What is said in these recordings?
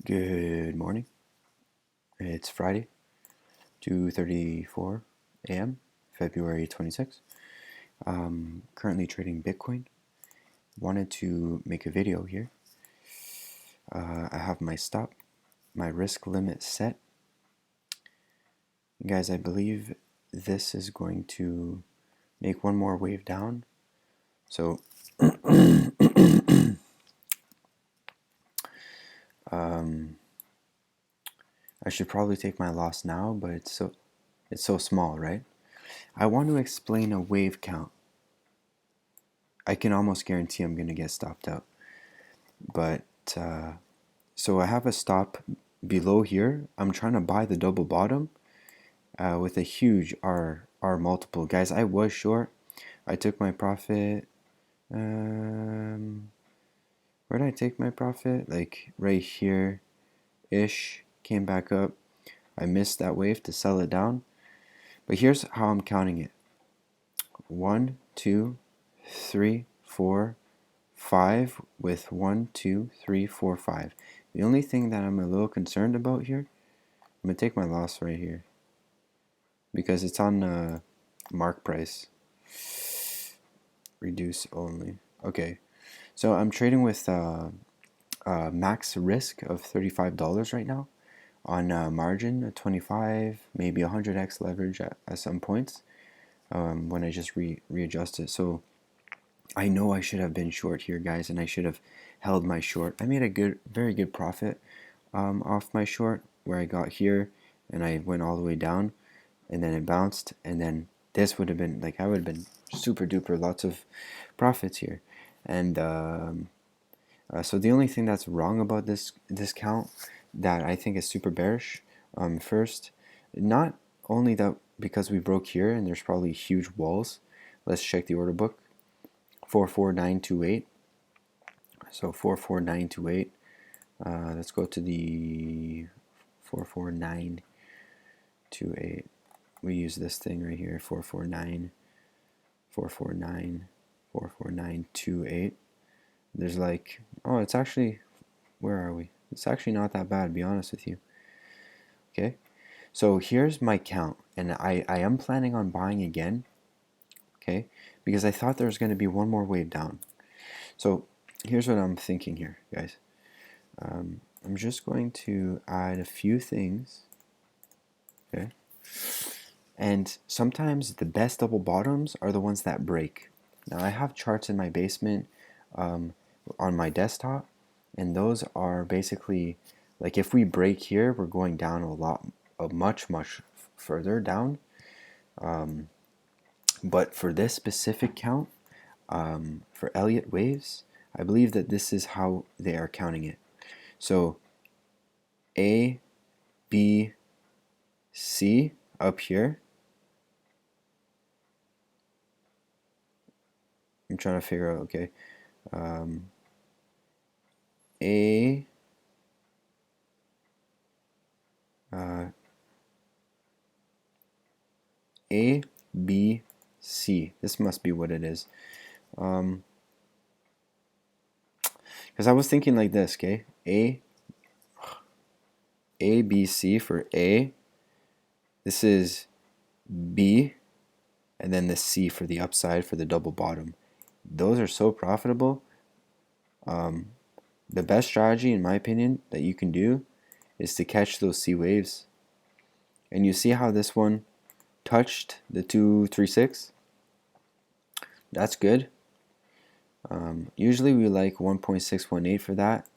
Good morning. It's Friday, 2:34 a.m., February 26th. Currently trading Bitcoin. Wanted to make a video here. I have my stop, my risk limit set. Guys, I believe this is going to make one more wave down. So I should probably take my loss now, but it's so small, right? I want to explain a wave count. I can almost guarantee I'm going to get stopped out. But so I have a stop below here. I'm trying to buy the double bottom with a huge R multiple. Guys, I was short. I took my profit. Where did I take my profit? Like right here ish. Came back up. I missed that wave to sell it down. But here's how I'm counting it. 1, 2, 3, 4, 5 with 1, 2, 3, 4, 5. The only thing that I'm a little concerned about here, I'm going to take my loss right here because it's on mark price. Reduce only. Okay, so I'm trading with max risk of $35 right now on margin, 25, maybe 100x leverage at some points when I just readjust it. So I know I should have been short here, guys, and I should have held my short. I made a very good profit off my short where I got here and I went all the way down and then it bounced, and then this would have been like I would have been super duper lots of profits here. And so the only thing that's wrong about this count that I think is super bearish, first, not only that because we broke here and there's probably huge walls. Let's check the order book. 44928. So 44928. Let's go to the 44928. We use this thing right here, 449, 449, 44928. There's like, oh, it's actually, where are we? It's actually not that bad, to be honest with you. Okay, so here's my count, and I am planning on buying again, okay, because I thought there was going to be one more wave down. So here's what I'm thinking here, guys. I'm just going to add a few things, okay? And sometimes the best double bottoms are the ones that break. Now I have charts in my basement on my desktop, and those are basically like if we break here, we're going down much further down. But for this specific count, for Elliott waves, I believe that this is how they are counting it. So A, B, C up here. I'm trying to figure out, okay. A, A, B, C. This must be what it is. Because I was thinking like this, okay? A, B, C for A. This is B, and then the C for the upside for the double bottom. Those are so profitable. The best strategy, in my opinion, that you can do is to catch those C waves. And you see how this one touched the 236? That's good. Usually we like 1.618 for that.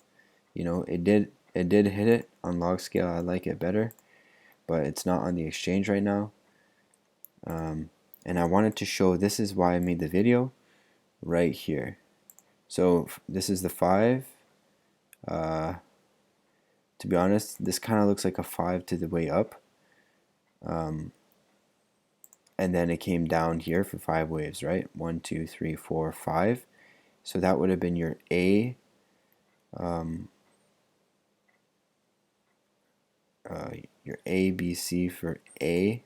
You know, it did hit it on log scale. I like it better, but it's not on the exchange right now. And I wanted to show, this is why I made the video right here. So this is the 5. To be honest, this kind of looks like a 5 to the way up. And then it came down here for 5 waves, right? 1, 2, 3, 4, 5. So that would have been your A. Your A, B, C for A.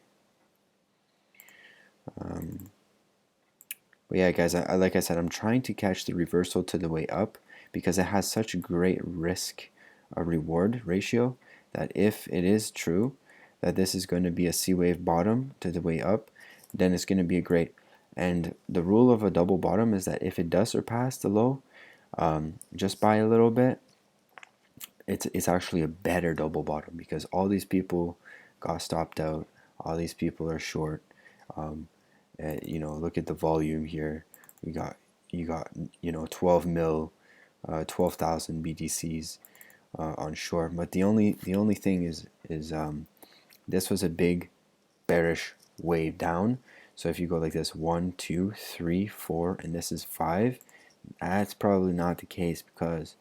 But yeah, guys, like I said, I'm trying to catch the reversal to the way up because it has such great risk reward ratio, that if it is true that this is going to be a C wave bottom to the way up, then it's going to be a great. And the rule of a double bottom is that if it does surpass the low just by a little bit, it's actually a better double bottom, because all these people got stopped out, all these people are short. You know, look at the volume here. You got you know 12 mil, 12,000 BTCs on short. But the only thing is this was a big bearish wave down. So if you go like this, 1, 2, 3, 4, and this is 5, that's probably not the case, because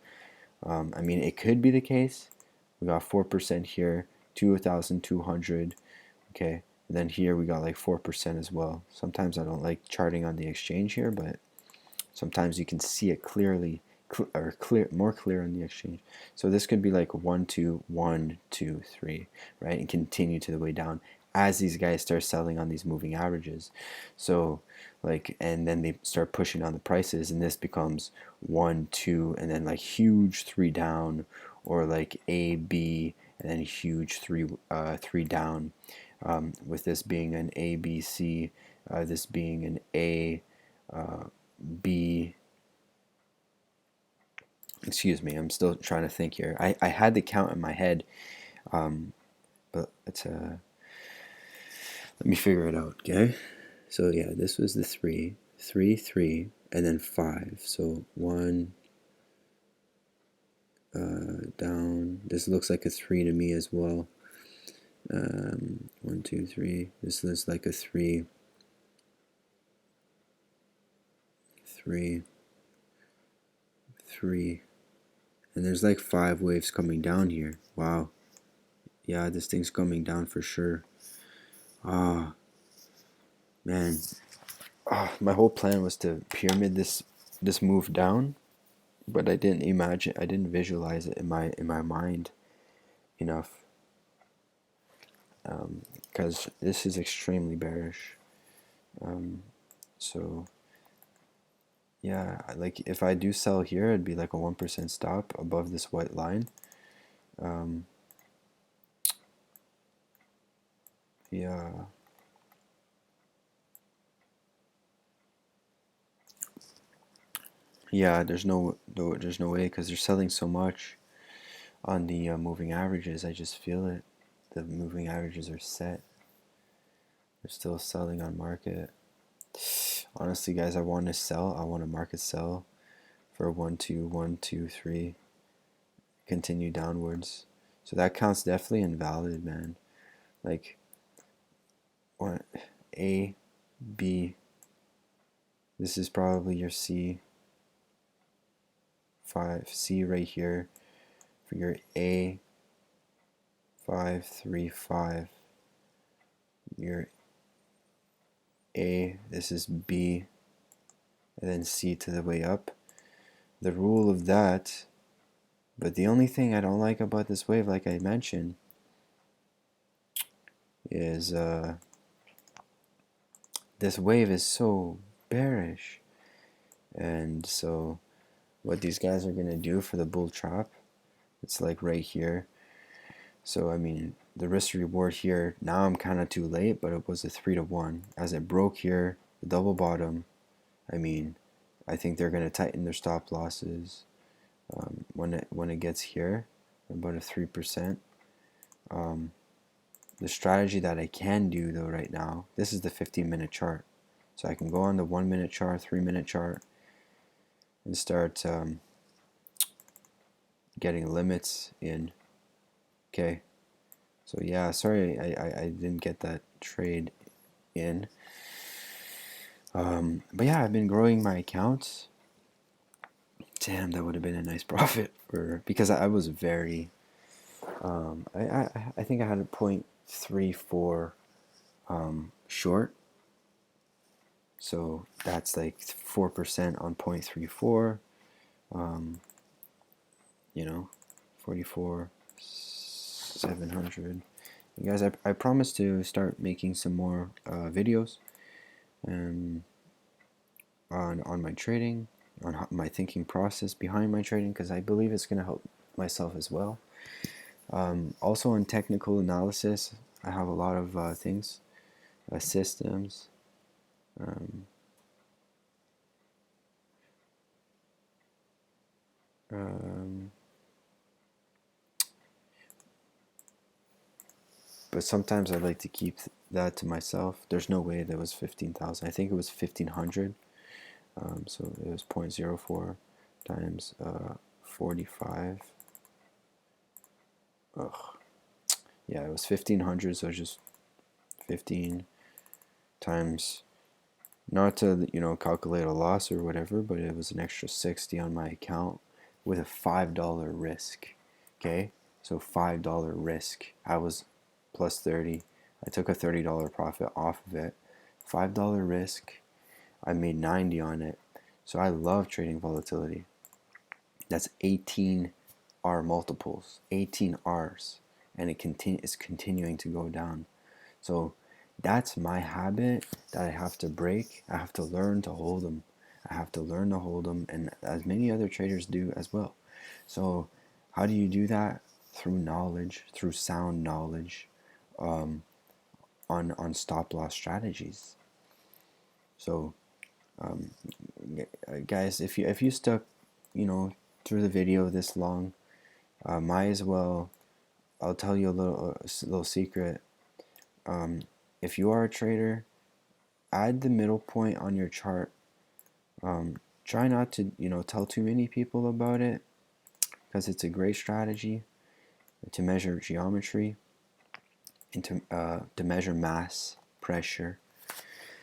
I mean, it could be the case. We got 4% here, 2,200. Okay, and then here we got like 4% as well. Sometimes I don't like charting on the exchange here, but sometimes you can see it clearly, more clear on the exchange. So this could be like 1, 2, 1, 2, 3, right, and continue to the way down as these guys start selling on these moving averages. So like, and then they start pushing on the prices, and this becomes 1, 2, and then like huge 3 down, or like A, B, and then huge 3 down, with this being an A, B, C, this being an A, B. Excuse me, I'm still trying to think here. I had the count in my head, but it's let me figure it out, okay? So yeah, this was the 3, 3, 3, and then 5. So 1 down. This looks like a 3 to me as well. 1, 2, 3. This looks like a 3, 3, 3. And there's like 5 waves coming down here. Wow. Yeah, this thing's coming down for sure. Ah, man. My whole plan was to pyramid this move down, but I didn't visualize it in my mind enough, because this is extremely bearish. So yeah, like if I do sell here, it'd be like a 1% stop above this white line. Yeah. Yeah, there's no way, because they're selling so much on the moving averages. I just feel it. The moving averages are set. They're still selling on market. Honestly, guys, I want to sell. I want to market sell for 1, 2, 1, 2, 3. Continue downwards. So that counts definitely invalid, man. Like, what? A, B. This is probably your C. 5, C right here for your A. 5, 3, 5. Your A, this is B, and then C to the way up. The rule of that, but the only thing I don't like about this wave, like I mentioned, is this wave is so bearish. And so what these guys are gonna do for the bull trap, it's like right here. So I mean, the risk reward here, now I'm kind of too late, but it was a 3 to 1. As it broke here, the double bottom, I mean, I think they're going to tighten their stop losses when it gets here, about a 3%. The strategy that I can do though right now, this is the 15-minute chart. So I can go on the 1-minute chart, 3-minute chart, and start getting limits in. Okay. So yeah, sorry I didn't get that trade in. But yeah, I've been growing my accounts. Damn, that would have been a nice profit because I was very I think I had a 0.34 short. So that's like 4% on 0.34. You know, 44,700. You guys, I promise to start making some more videos on my trading, on my thinking process behind my trading, because I believe it's going to help myself as well. Also in technical analysis, I have a lot of things, systems. Um, um, but sometimes I like to keep that to myself. There's no way that was 15,000. I think it was 1,500. So it was 0.04 times 45. Ugh. Yeah, it was 1,500. So just 15 times, not to calculate a loss or whatever, but it was an extra 60 on my account with a $5 risk. Okay, so $5 risk. I was plus 30. I took a $30 profit off of it. $5 risk. I made 90 on it. So I love trading volatility. That's 18 R multiples, 18 R's, and it's continuing to go down. So that's my habit that I have to break. I have to learn to hold them. I have to learn to hold them, and as many other traders do as well. So how do you do that? Through knowledge, through sound knowledge, on stop loss strategies. So guys, if you stuck, through the video this long, might as well. I'll tell you a little secret. If you are a trader, add the middle point on your chart. Try not to tell too many people about it, because it's a great strategy to measure geometry and to measure mass pressure.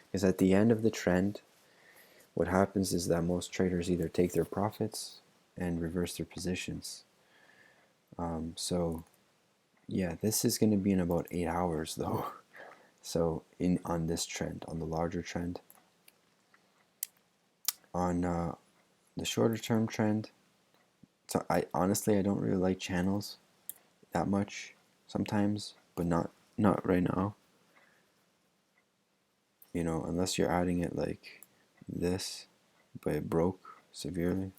Because at the end of the trend, what happens is that most traders either take their profits and reverse their positions. So yeah, this is going to be in about 8 hours though. So on this trend, on the larger trend, on the shorter term trend, so I don't really like channels that much sometimes, but not right now. Unless you're adding it like this, but it broke severely.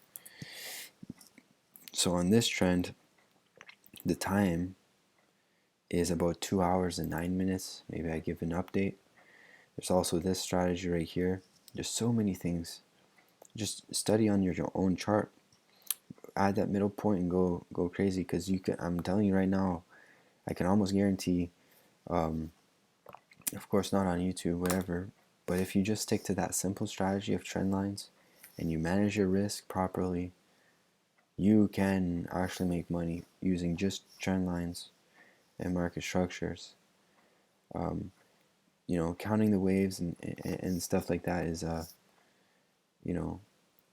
So on this trend, the time is about 2 hours and 9 minutes. Maybe I give an update. There's also this strategy right here. There's so many things. Just study on your own chart. Add that middle point and go crazy, because I'm telling you right now, I can almost guarantee, of course not on YouTube, whatever, but if you just stick to that simple strategy of trend lines and you manage your risk properly, you can actually make money using just trend lines and market structures. Counting the waves and stuff like that is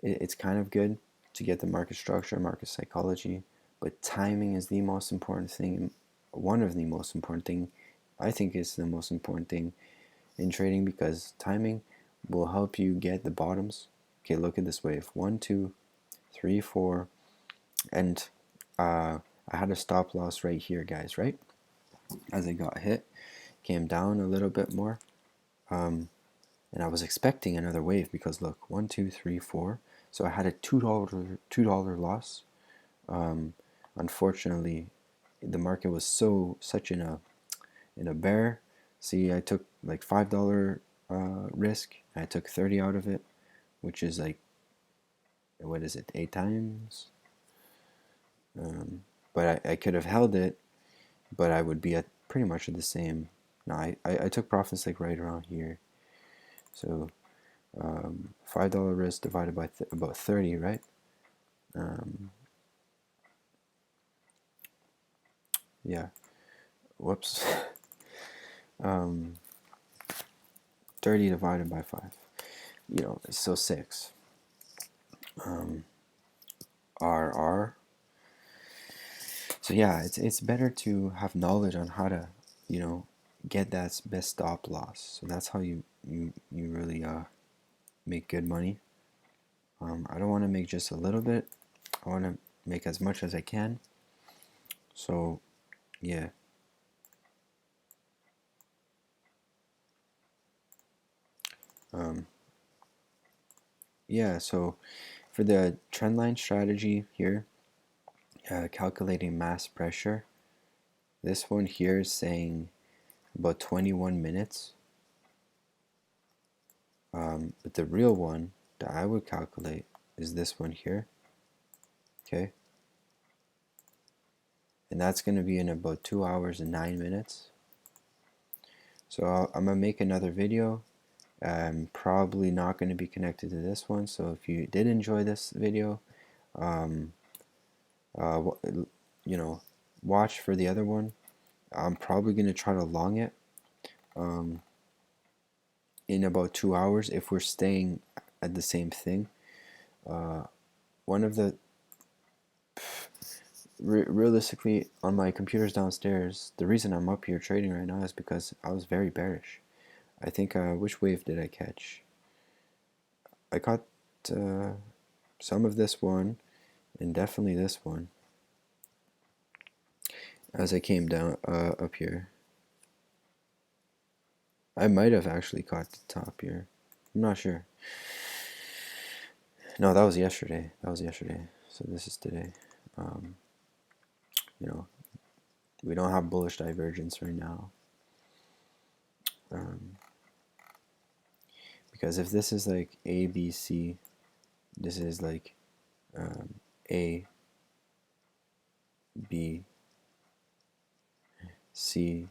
it's kind of good to get the market structure, market psychology, but timing is the most important thing. One of the most important thing, I think, is the most important thing in trading, because timing will help you get the bottoms. Okay, look at this wave: 1, 2, 3, 4, and I had a stop loss right here, guys. Right as it got hit, came down a little bit more. And I was expecting another wave, because look, 1, 2, 3, 4. So I had a $2 loss. Unfortunately, the market was such in a bear. See, I took like $5 risk. I took 30 out of it, which is like, what is it, 8 times? But I could have held it, but I would be at pretty much the same. No, I took profits like right around here. So $5 risk divided by about 30, right? Yeah. Whoops. 30 divided by 5. So 6. RR. So yeah, it's better to have knowledge on how to, get that best stop loss. So that's how you really make good money. I don't want to make just a little bit. I want to make as much as I can. So yeah. Yeah, so for the trend line strategy here, calculating mass pressure. This one here is saying about 21 minutes. But the real one that I would calculate is this one here. Okay. And that's going to be in about 2 hours and 9 minutes. So I'm going to make another video. I'm probably not going to be connected to this one. So if you did enjoy this video, you know, watch for the other one. I'm probably going to try to long it in about 2 hours if we're staying at the same thing. One of the realistically, on my computers downstairs, the reason I'm up here trading right now is because I was very bearish. I think, which wave did I catch? I caught some of this one, and definitely this one, as I came down up here. I might have actually caught the top here. I'm not sure. No, that was yesterday. That was yesterday. So this is today. You know, we don't have bullish divergence right now. Because if this is like A, B, C, this is like A, B, C,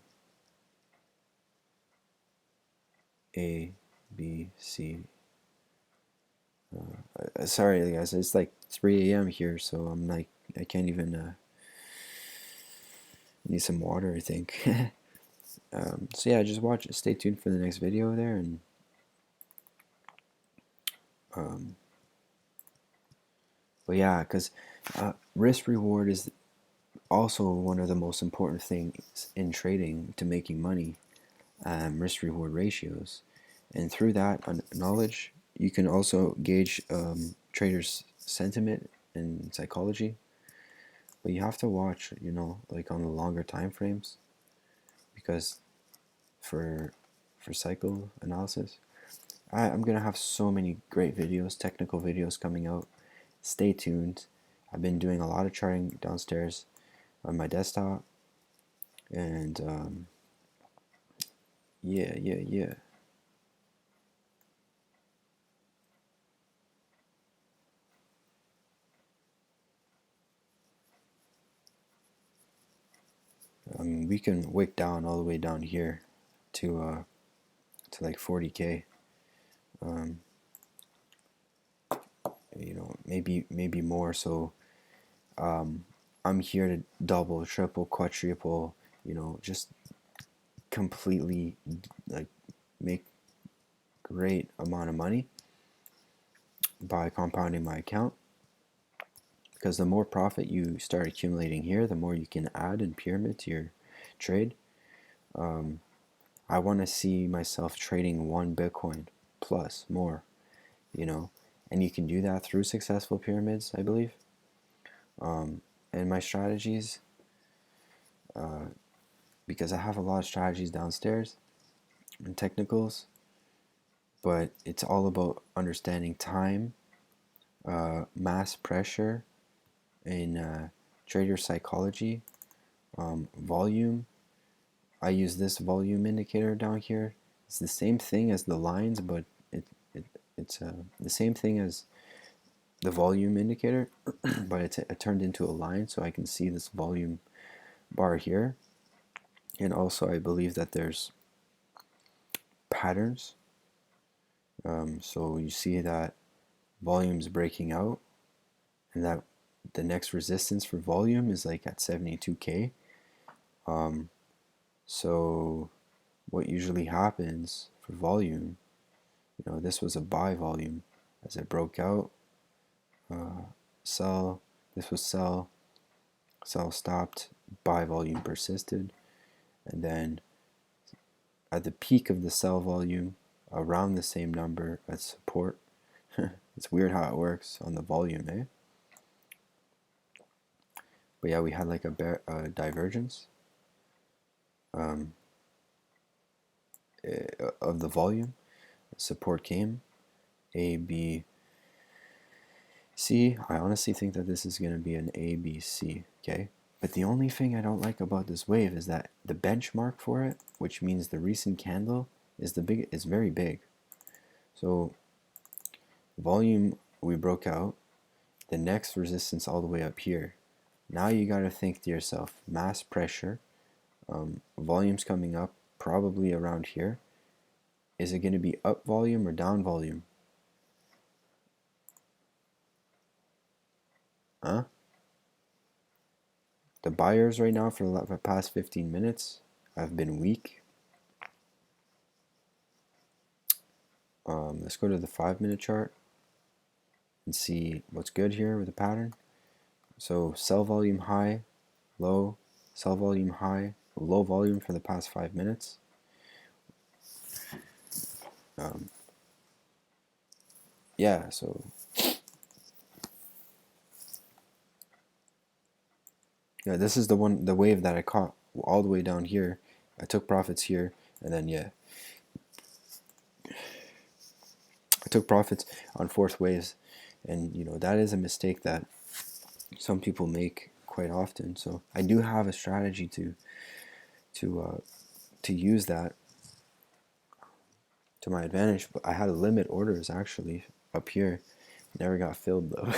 A, B, C. Sorry guys, it's like 3 a.m. here, so I'm like, I can't even, need some water, I think. So yeah, just watch, stay tuned for the next video there, and but yeah, because risk reward is also one of the most important things in trading to making money. Risk reward ratios, and through that knowledge you can also gauge traders' sentiment and psychology. But you have to watch, you know, like on the longer time frames, because for cycle analysis, I'm gonna have so many great videos, technical videos coming out. Stay tuned. I've been doing a lot of charting downstairs on my desktop, and yeah. We can wick down all the way down here to like 40K. You know, maybe more. So I'm here to double, triple, quadruple. You know, just completely like make great amount of money by compounding my account. Because the more profit you start accumulating here, the more you can add in pyramid to your trade. I want to see myself trading 1 Bitcoin plus more, you know, and you can do that through successful pyramids, I believe. And my strategies, because I have a lot of strategies downstairs and technicals, but it's all about understanding time, mass pressure, and trader psychology, volume. I use this volume indicator down here. It's the same thing as the lines, but it's the same thing as the volume indicator, but it turned into a line, so I can see this volume bar here. And also I believe that there's patterns. So you see that volume's breaking out, and that the next resistance for volume is like at 72K. So what usually happens for volume, you know, this was a buy volume as it broke out, sell, this was sell stopped, buy volume persisted, and then at the peak of the sell volume, around the same number as support. It's weird how it works on the volume, eh? But yeah, we had like a divergence of the volume. Support came, A, B, See, I honestly think that this is going to be an A, B, C, okay? But the only thing I don't like about this wave is that the benchmark for it, which means the recent candle, is very big. So volume, we broke out. The next resistance all the way up here. Now you got to think to yourself, mass pressure, volume's coming up probably around here. Is it going to be up volume or down volume? Huh? The buyers right now for the past 15 minutes have been weak. Let's go to the 5-minute chart and see what's good here with the pattern. So sell volume high, low, sell volume high, low volume for the past 5 minutes. Yeah, so yeah, this is the wave that I caught all the way down here. I took profits here, and then yeah, I took profits on fourth waves, and you know that is a mistake that some people make quite often. So I do have a strategy to use that to my advantage, but I had to limit orders actually up here. Never got filled though.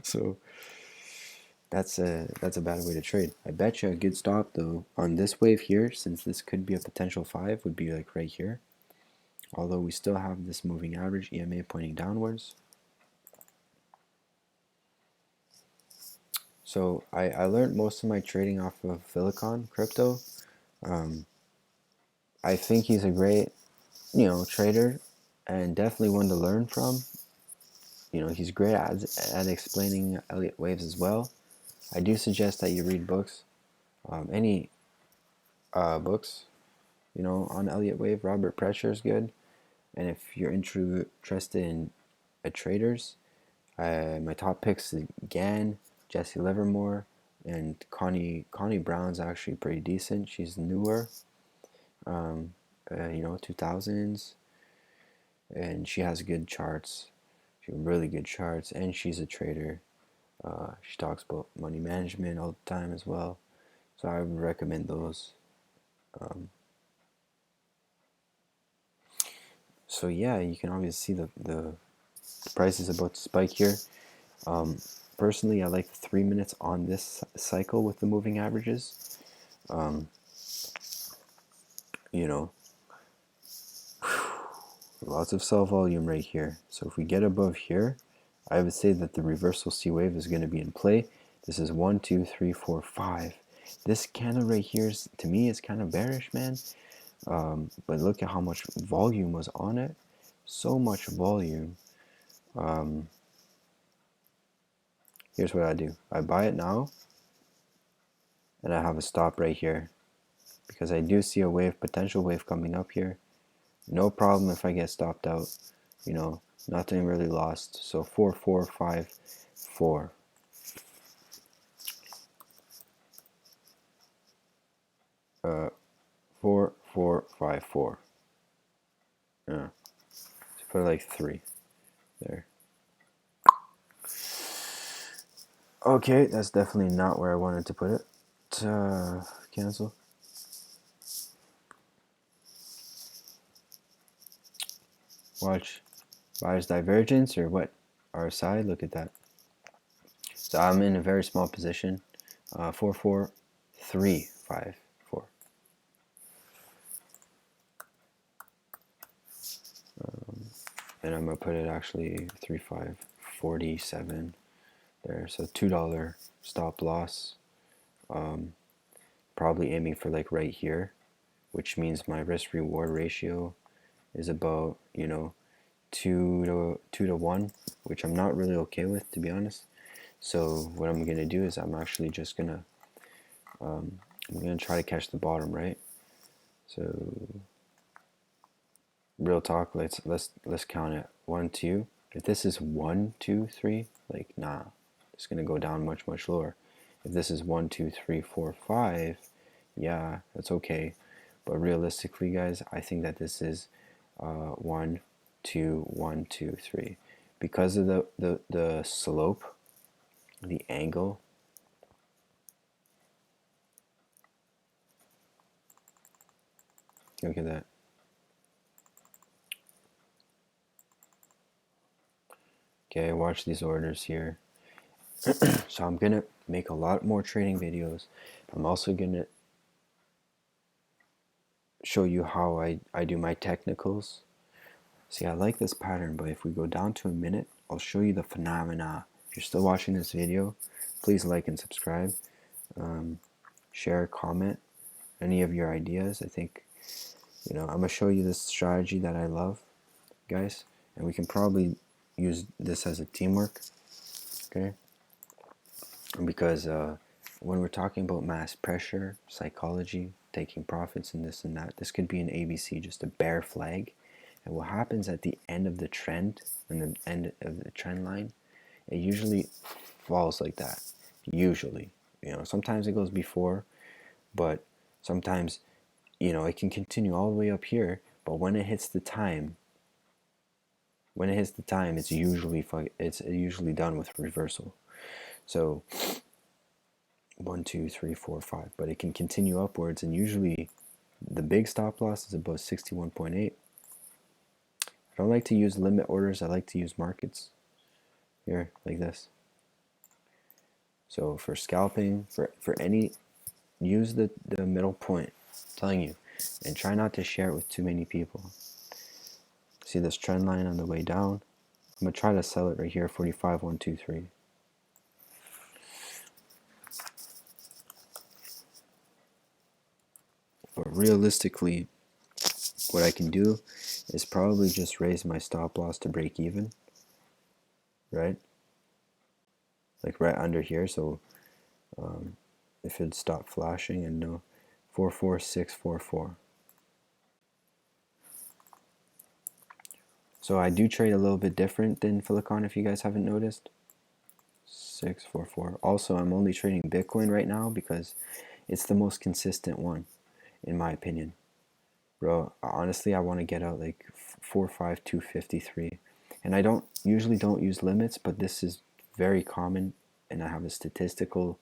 So that's a bad way to trade. I bet you a good stop though on this wave here, since this could be a potential 5, would be like right here. Although we still have this moving average EMA pointing downwards. So I learned most of my trading off of Silicon crypto. I think he's a great, trader, and definitely one to learn from. He's great at explaining Elliott waves as well. I do suggest that you read books, any books, on Elliott wave. Robert Pressure is good, and if you're interested in traders, my top picks is Gann, Jesse Livermore, and Connie Brown's actually pretty decent. She's newer, 2000s, and she has good charts. She has really good charts, and she's a trader. She talks about money management all the time as well, so I would recommend those. So yeah, you can obviously see the price is about to spike here. Personally, I like 3 minutes on this cycle with the moving averages. Lots of sell volume right here. So if we get above here, I would say that the reversal C wave is going to be in play. This is 1, 2, 3, 4, 5. This candle right here is, to me, is kind of bearish, man. But look at how much volume was on it. So much volume. Here's what I do. I buy it now, and I have a stop right here, because I do see a wave, potential wave coming up here. No problem if I get stopped out. Nothing really lost. So 4, 4, 5, 4. 4, 4, 5, 4. Yeah. So put like 3 there. Okay, that's definitely not where I wanted to put it. Cancel. Watch. Buyer's divergence or what? RSI, look at that. So I'm in a very small position. 4, 4, 3, 5, 4. And I'm going to put it actually 3, 5, 47 there. So $2 stop loss. Probably aiming for like right here, which means my risk reward ratio is about 2 to 1, which I'm not really okay with, to be honest. So what I'm gonna do is I'm actually just gonna I'm gonna try to catch the bottom, right? So real talk, let's count it. 1, 2. If this is 1, 2, 3, like nah, it's gonna go down much lower. If this is 1, 2, 3, 4, 5, yeah, that's okay. But realistically, guys, I think that this is 1, 2, 1, 2, 3. because of the slope, the angle. Look at that. Okay, watch these orders here. So I'm gonna make a lot more trading videos. I'm also gonna show you how I do my technicals. See, I like this pattern, but if we go down to a minute, I'll show you the phenomena. If you're still watching this video, please like and subscribe. Share, comment any of your ideas. I think, I'm gonna show you this strategy that I love, guys, and we can probably use this as a teamwork, okay? Because when we're talking about mass pressure, psychology, taking profits and this and that, this could be an ABC, just a bear flag. And what happens at the end of the trend, and the end of the trend line, it usually falls like that. Usually, sometimes it goes before, but sometimes, it can continue all the way up here. But when it hits the time, it's usually done with reversal. So 1, 2, 3, 4, 5, but it can continue upwards, and usually the big stop loss is above 61.8. I don't like to use limit orders. I like to use markets here like this. So for scalping, for any, use the middle point, I'm telling you, and try not to share it with too many people. See this trend line on the way down? I'm gonna try to sell it right here, 45, 1, 2, 3. But realistically, what I can do is probably just raise my stop loss to break even, right? Like right under here. So if it stopped flashing, and no, 44644. So I do trade a little bit different than Silicon, if you guys haven't noticed. 644. Also, I'm only trading Bitcoin right now because it's the most consistent one, in my opinion. Bro, honestly, I want to get out like 45253, and I usually don't use limits, but this is very common, and I have a statistical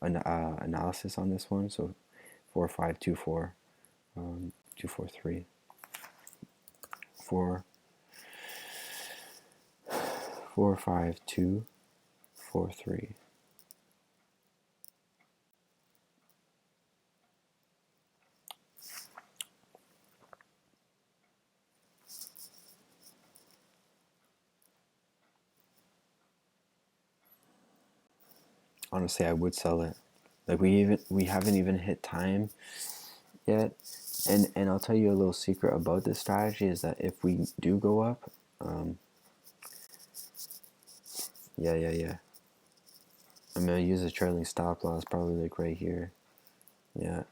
analysis on this one. So 4524, 243, 45243. Honestly, I would sell it. Like we haven't even hit time yet, and I'll tell you a little secret about this strategy is that if we do go up, yeah, I'm gonna use a trailing stop loss probably like right here. Yeah,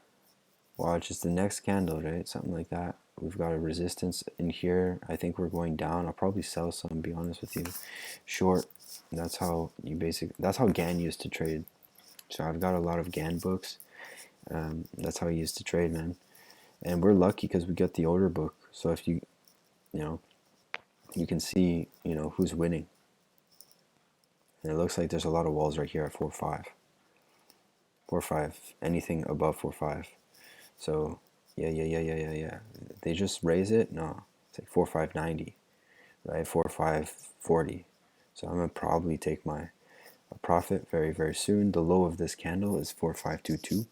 watch, it's the next candle, right? Something like that. We've got a resistance in here. I think we're going down. I'll probably sell some, to be honest with you. Short. That's how Gann used to trade. So I've got a lot of Gann books. That's how I used to trade, man. And we're lucky because we got the order book. So if you can see, who's winning. And it looks like there's a lot of walls right here at 4.5. 4.5. Anything above 4.5. So yeah. They just raise it? No. It's like 4.590. Right? 4.540. So I'm gonna probably take my profit very, very soon. The low of this candle is 4.522.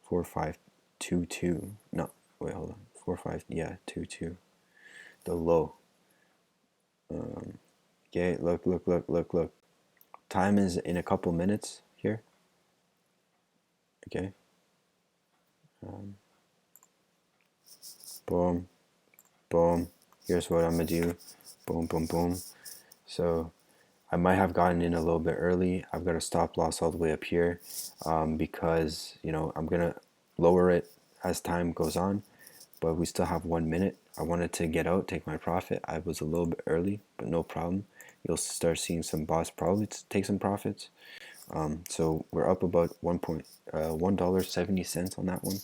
4.522. No, wait, hold on. 4.5, 22. The low. Okay, look. Time is in a couple minutes here. Okay. Boom. Here's what I'm gonna do. Boom. So I might have gotten in a little bit early. I've got a stop loss all the way up here because I'm gonna lower it as time goes on, but we still have 1 minute. I wanted to get out, take my profit. I was a little bit early, but no problem. You'll start seeing some bots probably take some profits. So we're up about $1.70 on that one.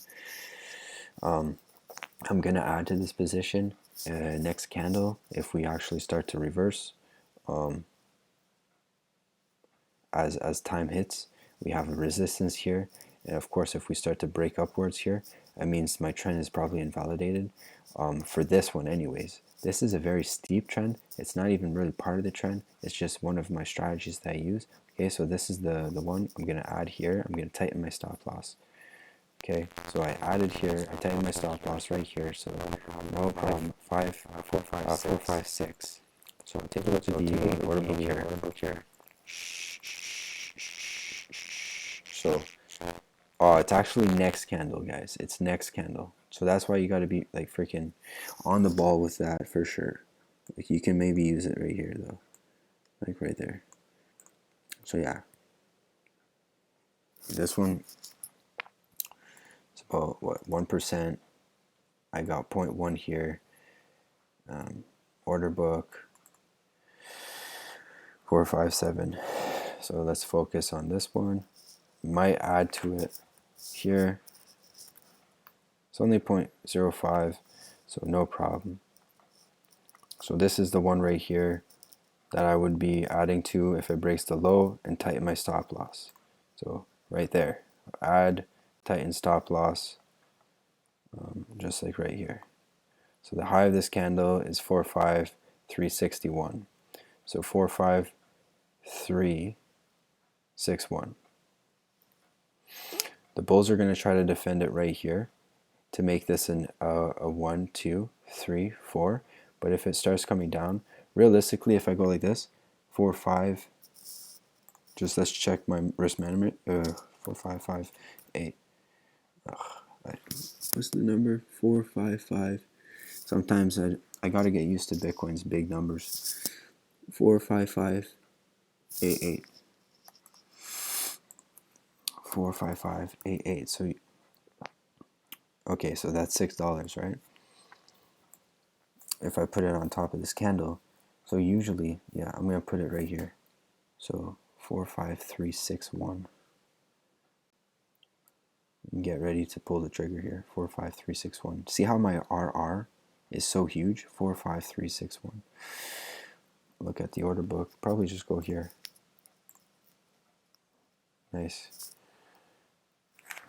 I'm gonna add to this position next candle if we actually start to reverse. as time hits. We have a resistance here, and of course if we start to break upwards here, that means my trend is probably invalidated. For this one anyways, this is a very steep trend. It's not even really part of the trend, it's just one of my strategies that I use. Okay, so this is the one I'm going to add here. I'm going to tighten my stop loss. Okay, so I added here, I tightened my stop loss right here, so no problem, 456. So take a look at the order book here. So, oh, it's actually next candle, guys. It's next candle. So that's why you got to be like freaking on the ball with that for sure. Like you can maybe use it right here though, like right there. So yeah, this one, it's about what, 1%. I got 0.1 here. Order book 457. So let's focus on this one. Might add to it here. It's only 0.05, so no problem. So this is the one right here that I would be adding to if it breaks the low and tighten my stop loss. So right there, add, tighten stop loss, just like right here. So the high of this candle is 45361. So 45361. The bulls are going to try to defend it right here to make this a 1, 2, 3, 4. But if it starts coming down, realistically, if I go like this, 4, 5, just let's check my risk management. 4, 5, 5, 8. What's the number? 4, 5, 5. Sometimes I gotta get used to Bitcoin's big numbers. 4, 5, 5, 8, 8. 4, 5, 5, 8, 8. So okay, so that's $6, right? If I put it on top of this candle, so usually, yeah, I'm gonna put it right here. So 45361. And get ready to pull the trigger here. 45361. See how my RR is so huge? 45361. Look at the order book. Probably just go here. Nice.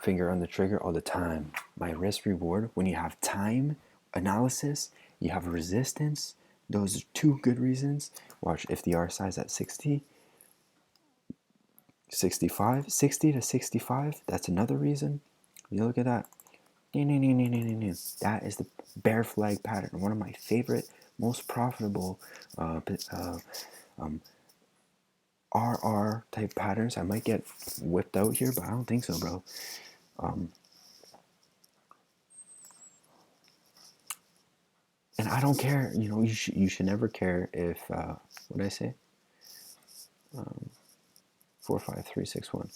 Finger on the trigger all the time. My risk reward, when you have time analysis, you have resistance. Those are two good reasons. Watch, if the RSI is at 60, 65, 60 to 65, that's another reason. You look at that. That is the bear flag pattern. One of my favorite, most profitable RR type patterns. I might get whipped out here, but I don't think so, bro. And I don't care, you know, you should never care if, what did I say? 45361.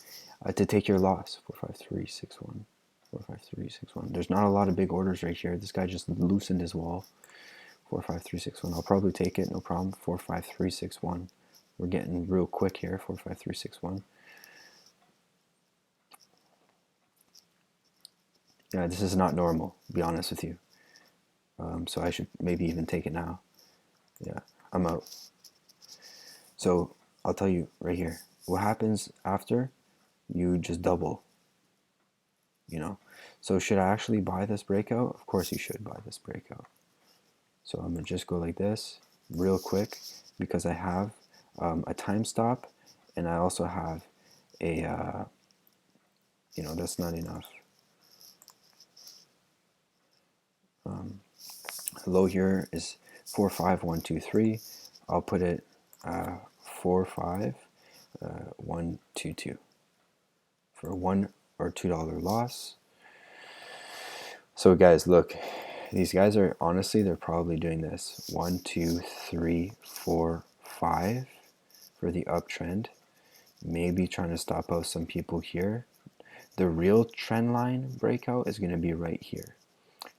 To take your loss, 45361. 45361. There's not a lot of big orders right here. This guy just loosened his wall. 45361. I'll probably take it, no problem. 45361. We're getting real quick here. 45361. Yeah, this is not normal, to be honest with you. So I should maybe even take it now. Yeah, I'm out. So I'll tell you right here. What happens after you just double? You know, so should I actually buy this breakout? Of course you should buy this breakout. So I'm gonna just go like this real quick because I have a time stop and I also have a you know, that's not enough. Low here is 45123. I'll put it 45122 for a $1 or $2 loss. So guys, look, these guys are honestly, they're probably doing this 1, 2, 3, 4, 5 for the uptrend. Maybe trying to stop out some people here. The real trend line breakout is going to be right here.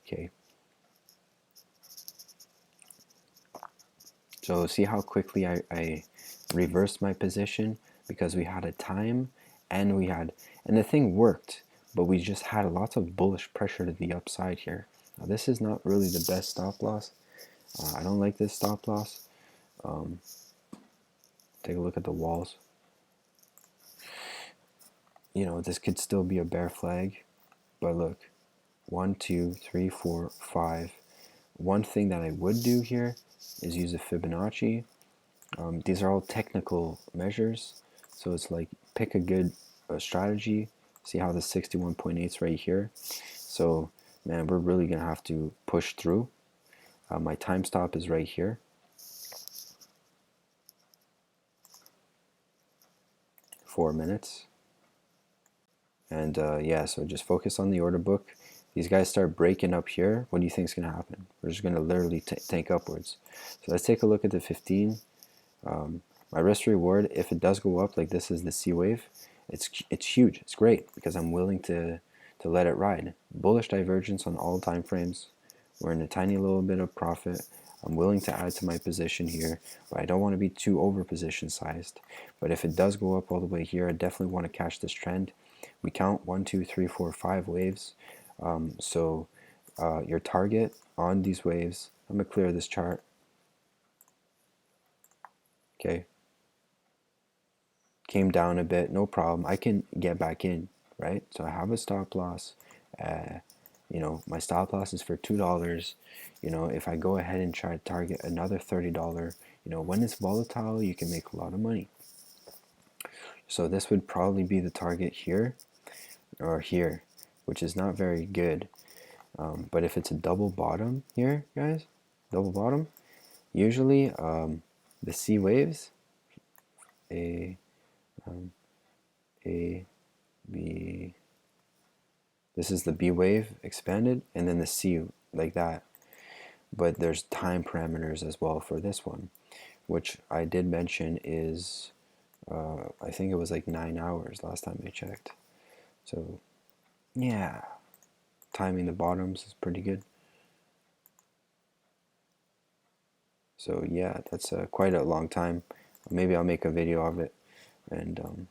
Okay. So see how quickly I reversed my position because we had a time and the thing worked, but we just had lots of bullish pressure to the upside here. Now this is not really the best stop loss. I don't like this stop loss. take a look at the walls. You know, this could still be a bear flag, but look, 1, 2, 3, 4, 5. One thing that I would do here is use a Fibonacci. These are all technical measures, so it's like pick a good strategy. See how the 61.8 is right here. So man, we're really gonna have to push through. My time stop is right here. Four minutes. And yeah, so just focus on the order book. These guys start breaking up here. What do you think is going to happen? We're just going to literally tank upwards. So let's take a look at the 15. My risk reward, if it does go up like this is the C wave, it's huge. It's great because I'm willing to let it ride. Bullish divergence on all time frames. We're in a tiny little bit of profit. I'm willing to add to my position here, but I don't want to be too over position sized. But if it does go up all the way here, I definitely want to catch this trend. We count 1, 2, 3, 4, 5 waves. So your target on these waves, I'm going to clear this chart. Okay. Came down a bit, no problem. I can get back in, right? So I have a stop loss. You know, my stop loss is for $2. You know, if I go ahead and try to target another $30, you know, when it's volatile, you can make a lot of money. So this would probably be the target here or here, which is not very good. But if it's a double bottom here, guys, double bottom, usually the C waves, A, B, this is the B wave expanded, and then the C like that. But there's time parameters as well for this one, which I did mention is, I think it was like 9 hours last time I checked. So yeah, timing the bottoms is pretty good. So yeah, that's quite a long time. Maybe I'll make a video of it, and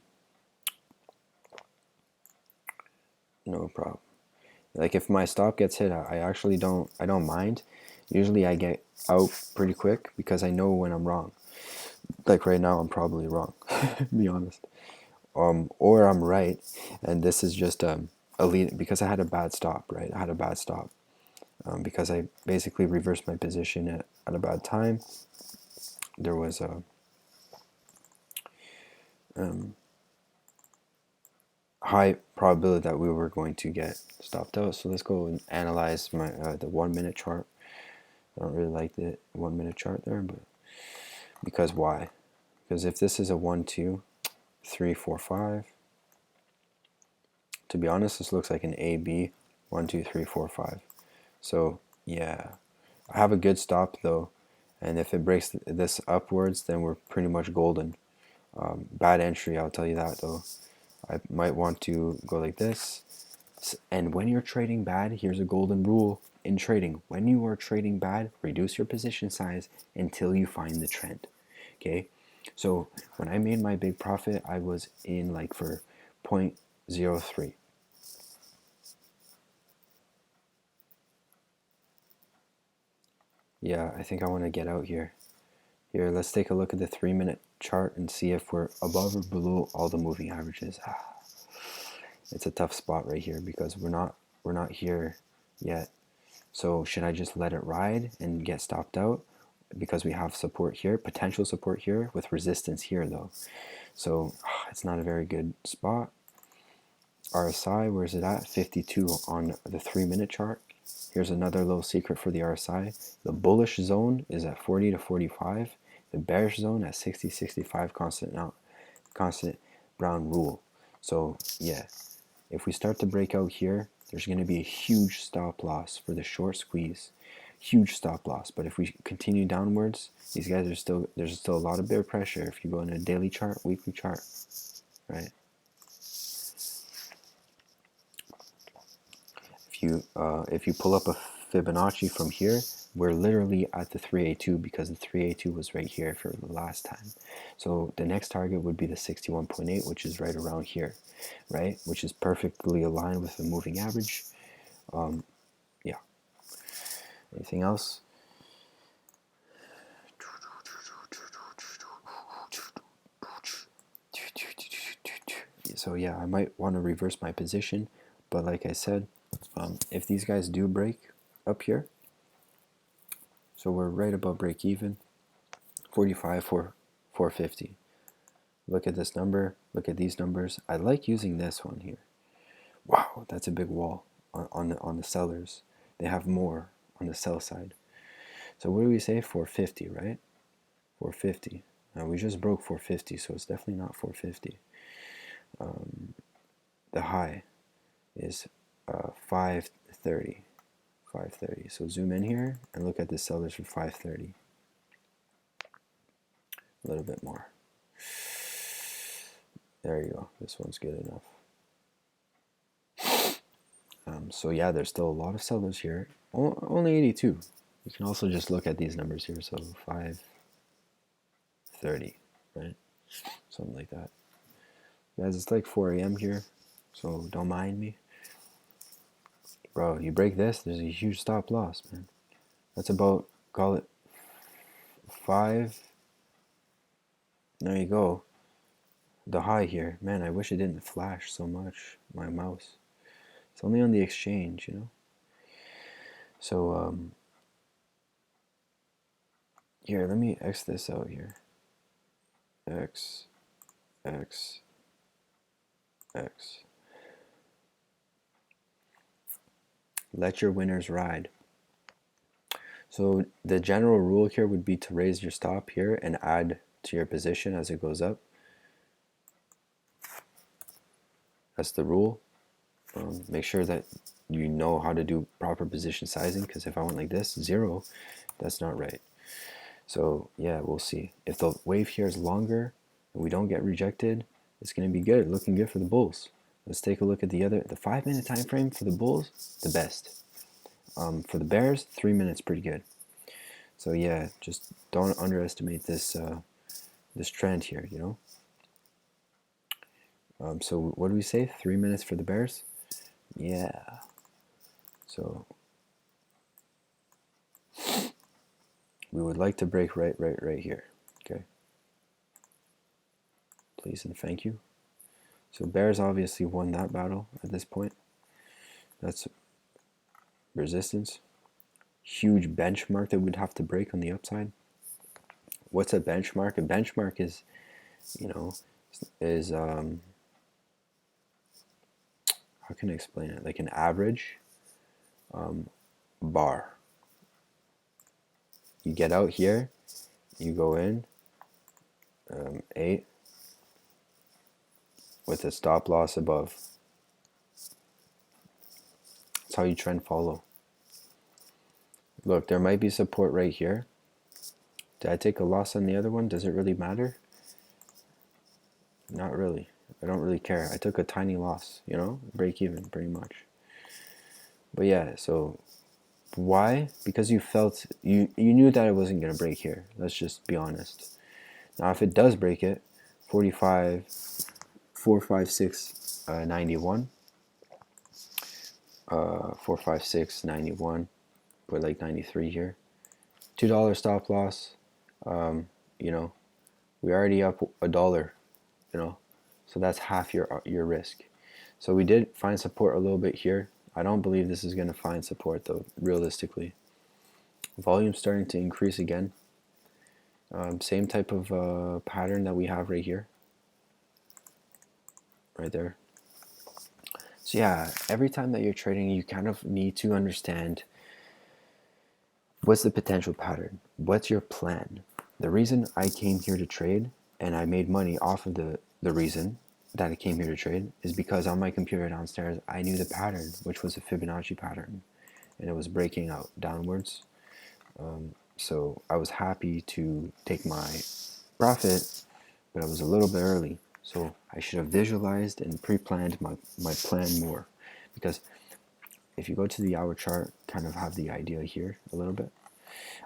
no problem. Like if my stop gets hit, I actually don't mind. Usually I get out pretty quick because I know when I'm wrong. Like right now I'm probably wrong, to be honest. Or I'm right, and this is just a lead because I had a bad stop, right? I had a bad stop because I basically reversed my position at a bad time. There was a high probability that we were going to get stopped out. So let's go and analyze my the 1 minute chart. I don't really like the 1 minute chart there, but because why? Because if this is a 1, 2, 3, 4, 5, to be honest, this looks like an AB 1, 2, 3, 4, 5. So yeah, I have a good stop though, and if it breaks this upwards, then we're pretty much golden. Bad entry, I'll tell you that though. I might want to go like this. And when you're trading bad, here's a golden rule in trading. When you are trading bad, reduce your position size until you find the trend. Okay? So when I made my big profit, I was in like for 0.03. Yeah, I think I want to get out here. Here, let's take a look at the 3 minute chart and see if we're above or below all the moving averages. It's a tough spot right here because we're not here yet. So should I just let it ride and get stopped out because we have support here, potential support here with resistance here though. So it's not a very good spot. RSI, where's it at? 52 on the 3 minute chart. Here's another little secret for the RSI. The bullish zone is at 40 to 45. The bearish zone at 60, 65 constant Brown rule. So yeah, if we start to break out here, there's going to be a huge stop loss for the short squeeze. Huge stop loss. But if we continue downwards, these guys are still, there's still a lot of bear pressure if you go in a daily chart, weekly chart, right? If you pull up a Fibonacci from here, we're literally at the 382 because the 382 was right here for the last time. So the next target would be the 61.8, which is right around here, right? Which is perfectly aligned with the moving average. Yeah. Anything else? So yeah, I might want to reverse my position, but like I said, if these guys do break up here, so we're right about break even, 45 for 450. Look at this number, look at these numbers. I like using this one here. Wow, that's a big wall on the sellers. They have more on the sell side. So what do we say? 450, right? 450. Now we just broke 450, so it's definitely not 450. The high is 530. 530. So zoom in here and look at the sellers for 530. A little bit more. There you go. This one's good enough. So yeah, there's still a lot of sellers here. Only 82. You can also just look at these numbers here. So 530, right? Something like that. Guys, it's like 4 a.m. here, so don't mind me. Bro, you break this, there's a huge stop loss, man. That's about, call it 5. There you go. The high here. Man, I wish it didn't flash so much, my mouse. It's only on the exchange, you know? So, here, let me X this out here. X, X, X. Let your winners ride. So the general rule here would be to raise your stop here and add to your position as it goes up. That's the rule. Make sure that you know how to do proper position sizing, because if I went like this, 0, that's not right. So yeah, we'll see. If the wave here is longer and we don't get rejected, it's going to be good, looking good for the bulls. Let's take a look at the 5-minute time frame for the bulls, the best. For the bears, 3 minutes, pretty good. So yeah, just don't underestimate this this trend here, you know. So what do we say? 3 minutes for the bears? Yeah. So we would like to break right here. Okay. Please and thank you. So bears obviously won that battle at this point. That's resistance. Huge benchmark that we'd have to break on the upside. What's a benchmark? A benchmark is, you know, how can I explain it? Like an average bar. You get out here, you go in 8 with a stop loss above. That's how you trend follow. Look, there might be support right here. Did I take a loss on the other one? Does it really matter? Not really. I don't really care. I took a tiny loss, you know, break even pretty much. But yeah, so why? Because you felt, you knew that it wasn't going to break here. Let's just be honest. Now, if it does break it, 45, 456, 91, 456, 91, put like 93 here. $2 stop loss. You know, we already up $1, you know, so that's half your risk. So we did find support a little bit here. I don't believe this is going to find support though, realistically. Volume starting to increase again. Same type of pattern that we have right here, right there. So yeah, every time that you're trading, you kind of need to understand what's the potential pattern, what's your plan. The reason I came here to trade and I made money off of the reason that I came here to trade is because on my computer downstairs I knew the pattern, which was a Fibonacci pattern, and it was breaking out downwards. So I was happy to take my profit, but I was a little bit early. So I should have visualized and pre-planned my plan more, because if you go to the hour chart, kind of have the idea here a little bit.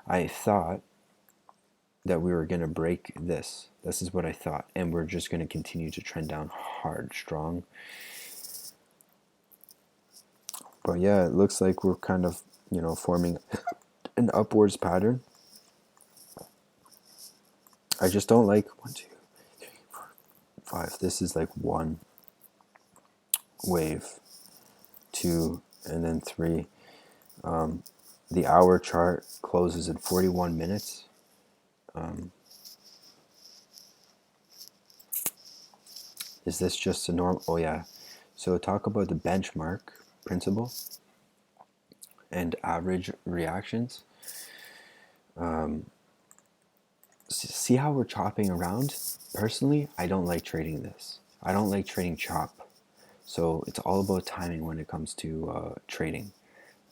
I thought that we were going to break this. This is what I thought. And we're just going to continue to trend down hard, strong. But yeah, it looks like we're kind of, you know, forming an upwards pattern. I just don't like 1, 2, 3, 4, 5. This is like 1, wave, 2, and then 3. The hour chart closes in 41 minutes. Is this just a normal? Oh yeah. So talk about the benchmark principle and average reactions. See how we're chopping around? Personally, I don't like trading this. I don't like trading chop. So it's all about timing when it comes to trading.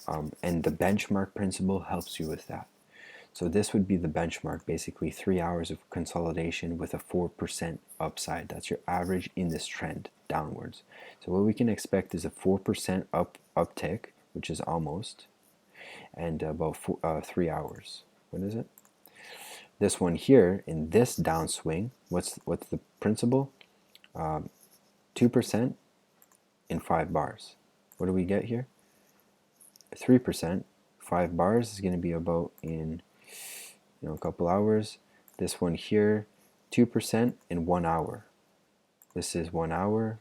And the benchmark principle helps you with that. So this would be the benchmark, basically 3 hours of consolidation with a 4% upside. That's your average in this trend downwards. So what we can expect is a 4% uptick, which is almost, and about 3 hours. What is it? This one here, in this downswing, what's the principle? 2% in 5 bars. What do we get here? 3%, 5 bars is going to be about in a couple hours. This one here, 2% in 1 hour. This is 1 hour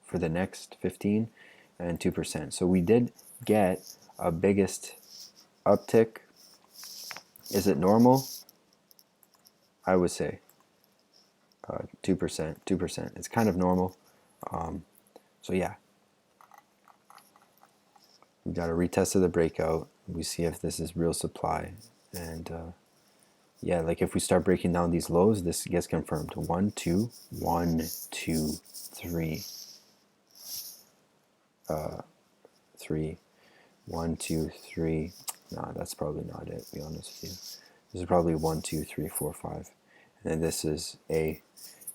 for the next 15 and 2%. So we did get a biggest uptick. Is it normal? I would say 2%, 2%. It's kind of normal. So yeah, we got a retest of the breakout. We see if this is real supply, and yeah, like if we start breaking down these lows, this gets confirmed. 1, 2, 1, 2, 3, 3, 1, 2, 3. Nah, that's probably not it, to be honest with you. This is probably 1, 2, 3, 4, 5. And then this is A,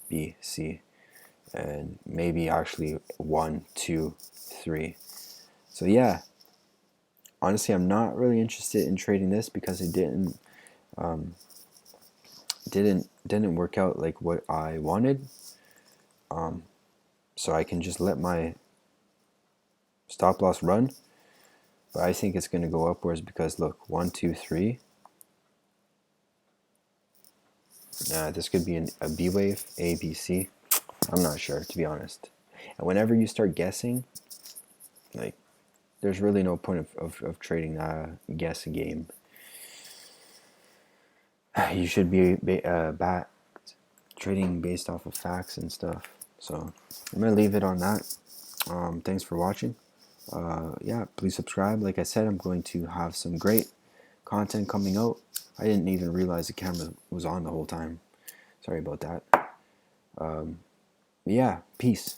B, C, and maybe actually 1, 2, 3. So yeah, honestly, I'm not really interested in trading this because it didn't work out like what I wanted. So I can just let my stop loss run. But I think it's going to go upwards because look, 1, 2, 3. This could be a B wave, A, B, C. I'm not sure, to be honest. And whenever you start guessing, like, there's really no point of trading a guess game. You should be trading based off of facts and stuff. So I'm going to leave it on that. Thanks for watching. Yeah, please subscribe. Like I said, I'm going to have some great content coming out. I didn't even realize the camera was on the whole time. Sorry about that. Yeah, peace.